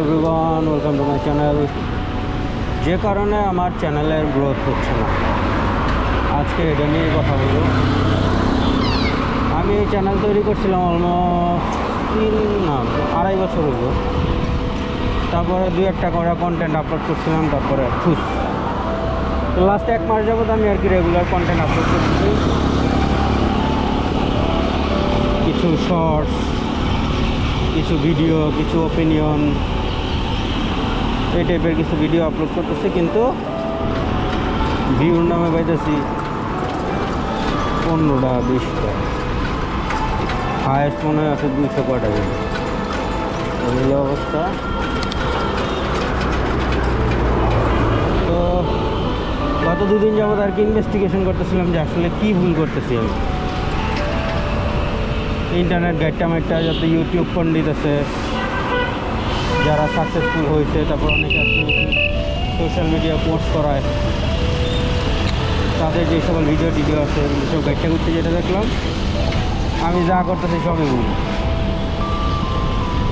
Everyone, welcome to my channel. যে কারণে আমার চ্যানেলের গ্রোথ হচ্ছে না, আজকে এটা নিয়ে কথা বলবো। আমি এই চ্যানেল তৈরি করছিলাম অলমোস্ট 2.5 বছর হলো। তারপরে 2-1টা করে কন্টেন্ট আপলোড করছিলাম, তারপরে তো লাস্ট 1 মাস যাবত আমি আর কি রেগুলার কন্টেন্ট আপলোড করতেছি। কিছু শর্টস, কিছু ভিডিও, কিছু ওপিনিয়ন, এই টাইপের কিছু ভিডিও আপলোড করতেছি, কিন্তু ভিউর নামে পাইতেছি 15টা 20টা, হায়েস্ট মনে হয় আছে 200 কয়টা ভিডিও। এই অবস্থা। তো গত 2 দিন যাবত আর কি ইনভেস্টিগেশন করতেছিলাম যে আসলে কী ভুল করতেছি আমি। ইন্টারনেট গাইডটা মাইটটা যত ইউটিউব পণ্ডিত আছে যারা সাকসেসফুল হয়েছে, তারপর অনেকে আছে সোশ্যাল মিডিয়া পোস্ট করায়, তাদের যে সকল ভিডিও আছে সব গাইডটা করতে যেটা দেখলাম, আমি যা করতেছি সবই ভুল।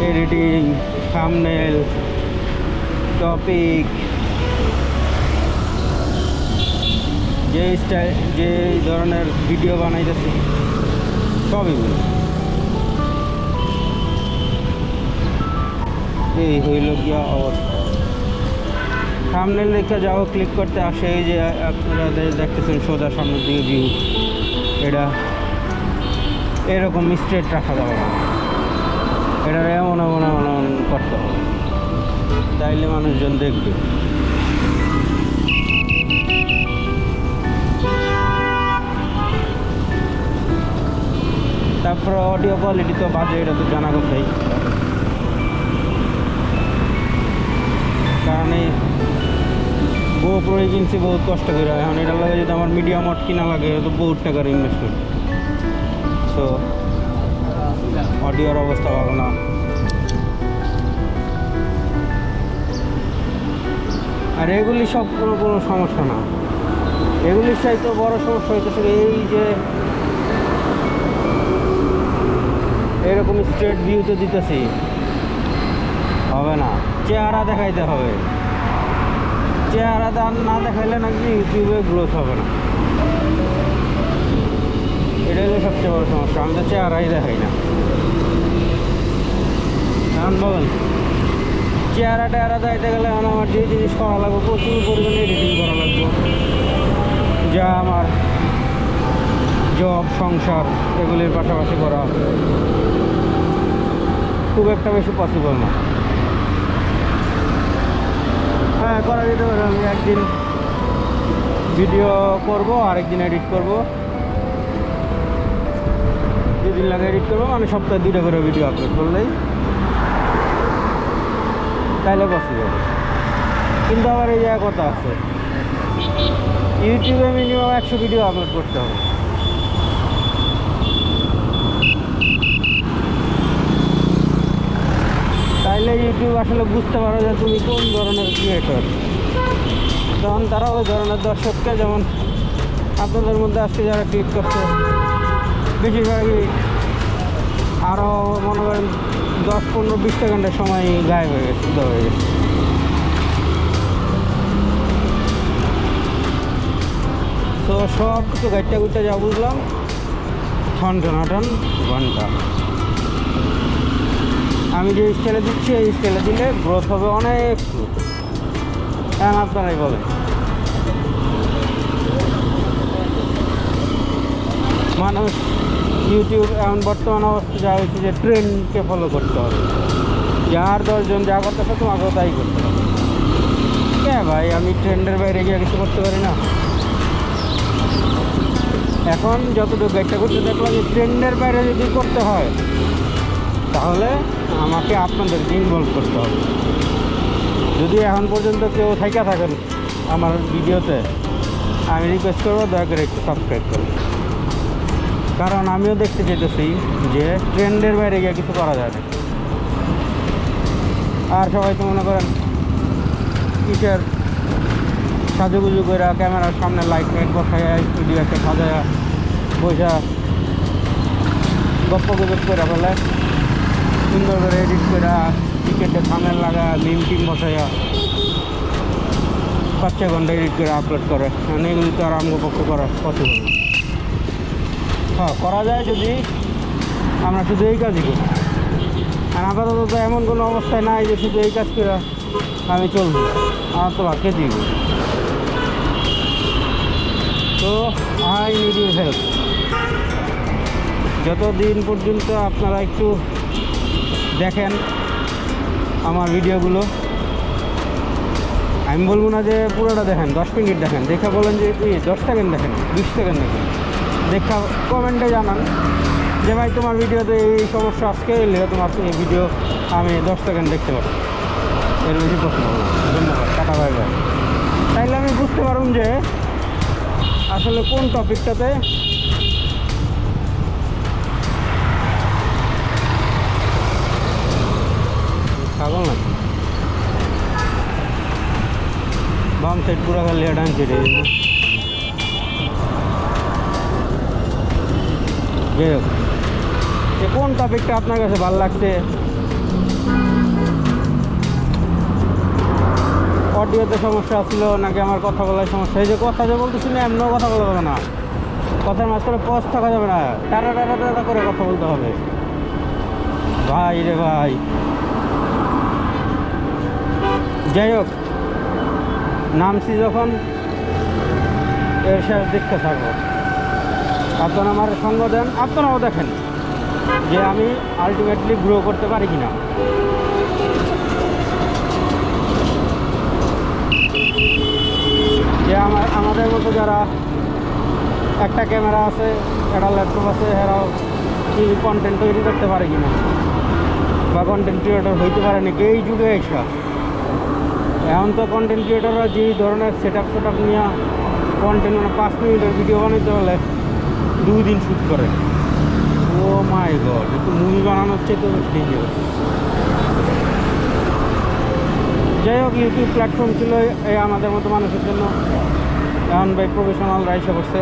এডিটিং, থাম্বনেল, টপিক, যে ধরনের ভিডিও বানাইতেছি সবই ভুল। এই হইল গিয়া অবস্থা। থাম্বনেল দেখে যাও ক্লিক করতে আসে, এই যে আপনারা দেখতেছেন সোজা সামনের দিকে ভিউ, এটা এরকম স্ট্রেট রাখা যাবে না, এটা এমন এমন এমন এমন করতে হবে, তাইলে মানুষজন দেখবে। তারপরে অডিও কোয়ালিটি তো বাজে, এটা তো জানা কথাই। কারণ এই GoPro কিনছি বহুত কষ্ট করে, এখন এটার লাগে যদি আমার মিডিয়া মট কিনা লাগে তো বহুত টাকার ইনভেস্টমেন্ট। সো অডিওর অবস্থা ভালো না। আর এগুলি সব কোনো সমস্যা না, এগুলির চাইতে বড় সমস্যা হইতেছে এই যে এরকম স্ট্রেট ভিউতে দিতেছি, হবে না, চেহারা দেখাইতে হবে। চেহারা না দেখাইলে নাকি ইউটিউবে গ্রোথ হবে না, এটাই হলো সবচেয়ে বড় সমস্যা। আমি তো চেহারাই দেখাই না। এখন বলেন, চেহারা দেখাইতে গেলে এখন আমার যে জিনিস করা লাগবে, প্রচুর পরিমাণে এডিটিং করা লাগবে, যা আমার জব, সংসার এগুলির পাশাপাশি করা খুব একটা বেশি পসিবল না। হ্যাঁ, করা যেতে পারে। আমি একদিন ভিডিও করব, আরেকদিন এডিট করব, 2 দিন লাগে এডিট করবো, মানে সপ্তাহে 2টা করে ভিডিও আপলোড করলেই তাইলে পসিবল। কিন্তু আবার এই জায়গায় কথা আছে, ইউটিউবে মিনিমাম 100 ভিডিও আপলোড করতে হবে। তাইলে ইউটিউব আসলে বুঝতে পারো যে তুমি কোন ধরনের ক্রিয়েটর। তখন তারা ওই ধরনের দর্শককে, যেমন আপনাদের মধ্যে আজকে যারা ক্লিক করছে বেশিরভাগই আরও মনে করেন 10-15-20 সেকেন্ডের সময় গায়েব হয়ে গেছে, হয়ে গেছে। তো সব কিছু গাইডটা গুইটা যা বুঝলাম, ঠন ঘন্টা আমি যে স্টাইলে দিচ্ছি, এই স্টাইলে দিলে গ্রোথ হবে অনেক। এখন আপনারাই বলেন, মানুষ ইউটিউব এমন বর্তমান অবস্থা যা হয়েছে যে ট্রেন্ডকে ফলো করতে হবে, যার 10 জন যা করতেছে তোমাকেও তাই করতে হবে। কে ভাই, আমি ট্রেন্ডের বাইরে গিয়ে কিছু করতে পারি না? এখন যতটুকু গাইডটা করতে দেখলাম যে ট্রেন্ডের বাইরে যদি করতে হয় তাহলে আমাকে আপনাদেরকে ইনভলভ করতে হবে। যদি এখন পর্যন্ত কেউ থাকেন আমার ভিডিওতে, আমি রিকোয়েস্ট করবো দয়া করে একটু সাবস্ক্রাইব করুন, কারণ আমিও দেখতে চাইতেছি যে ট্রেন্ডের বাইরে গিয়ে কিছু করা যায় না। আর সবাই তো মনে করেন কিসের সাজুগুজু করে ক্যামেরার সামনে লাইট বসায় স্টুডিও একটা সাজায় বসা গপ্প গুজব করে ফেলে, সুন্দর করে এডিট করে টিকেটে থাম্বনেল লাগা মিম টিম বসাইয়া 5-6 ঘন্টা এডিট করে আপলোড করে, মানে এগুলি তো আর আমগো পক্ষে করা পসিবল না। হ্যাঁ, করা যায় যদি আমরা শুধু এই কাজই করি। আর আপাতত তো এমন কোনো অবস্থায় নাই যে শুধু এই কাজ করে আমি চলবো, আমার তো ভাগ্যে দিব। তো আই নিড ইউর হেল্প। যতদিন পর্যন্ত আপনারা একটু দেখেন আমার ভিডিওগুলো, আমি বলবো না যে পুরোটা দেখেন, 10 মিনিট দেখেন, দেখা বলেন যে 10 সেকেন্ড দেখেন, 20 সেকেন্ড দেখেন, দেখা কমেন্টে জানান যে ভাই তোমার ভিডিওতে এই সমস্যা আজকে এলে তোমার এই ভিডিও আমি 10 সেকেন্ড দেখতে পারবো, এর বেশি প্রশ্ন হলো। ধন্যবাদ, টাটা, বাই বাই। তাইলে আমি বুঝতে পারুন যে আসলে কোন টপিকটাতে পাগল না। বাম সাইড পুরো খালি ডান সাইডে যাই হোক, কোন টপিকটা আপনার কাছে ভালো লাগছে, অডিওতে সমস্যা ছিল নাকি আমার কথা বলার সমস্যা? এই যে কথা যে বলতেছি না, এমনও কথা বলা যাবে না, কথার মাঝখানে পজ থাকা যাবে না, টাটা টাটা টাটা করে কথা বলতে হবে। ভাই রে ভাই, যাই হোক, নামছি যখন এর শেষ দেখতে থাকবো। আপনারা আমার সঙ্গ দেন, আপনারাও দেখেন যে আমি আলটিমেটলি গ্রো করতে পারি কিনা। যে আমাদের মতো যারা একটা ক্যামেরা আছে, একটা ল্যাপটপ আছে, এরাও কি কন্টেন্ট তৈরি করতে পারে কিনা, বা কন্টেন্ট ক্রিয়েটর হইতে পারে নাকি এই যুগে এসা। এখন তো কন্টেন্ট ক্রিয়েটররা যেই ধরনের সেট আপ নিয়ে কন্টেন্ট, মানে 5 মিনিটের ভিডিও বানাইতে হলে 2 দিন শ্যুট করে। ও মাই গড, একটু মুভি বানানোর চেয়ে তো ডেঞ্জারাস। যাই হোক, ইউটিউব প্ল্যাটফর্ম ছিল এই আমাদের মতো মানুষের জন্য। এখন ভাই প্রফেশনালরা এসে বসছে,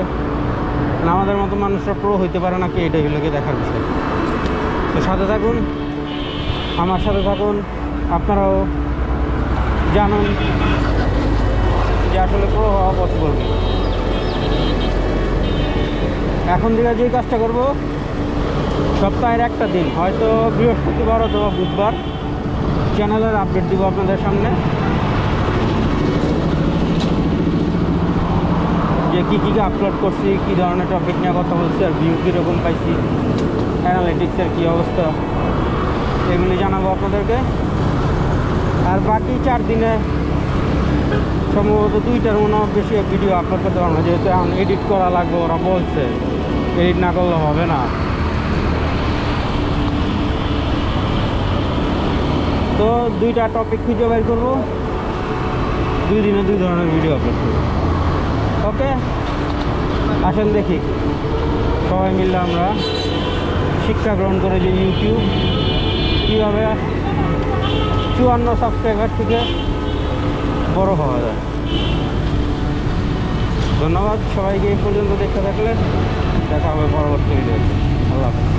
আমাদের মতো মানুষরা প্রো হইতে পারে নাকি, এটাই হলো দেখার বিষয়। তো সাথে থাকুন, আমার সাথে থাকুন, আপনারাও জানুন যে আসলে প্রো হওয়া পসিবল। এখন থেকে যে কাজটা করব, সপ্তাহের একটা দিন, হয়তো বৃহস্পতিবার অথবা বুধবার, চ্যানেলের আপডেট দিব আপনাদের সামনে, যে কী কী আপলোড করছি, কী ধরনের টপিক নিয়ে কথা বলছি, আর ভিউ কীরকম পাইছি, অ্যানালিটিক্সের কী অবস্থা, এগুলি জানাবো আপনাদেরকে। আর বাকি 4 দিনে সম্ভবত 2টার মনে বেশি ভিডিও আপলোড করতে পারবো না, যেহেতু এখন এডিট করা লাগবে, ওরা বলছে এডিট না করলে হবে না। তো 2টা টপিক খুঁজে বের করবো, 2 দিনে 2 ধরনের ভিডিও আপলোড করবো। ওকে, আসেন দেখি সবাই মিলে আমরা শিক্ষা গ্রহণ করে যে ইউটিউব কীভাবে 54 সাবস্ক্রাইবার থেকে বড় হওয়া যায়। ধন্যবাদ সবাইকে এই পর্যন্ত দেখতে থাকলে, দেখা হবে পরবর্তী ভিডিও। আল্লাহ হাফেজ।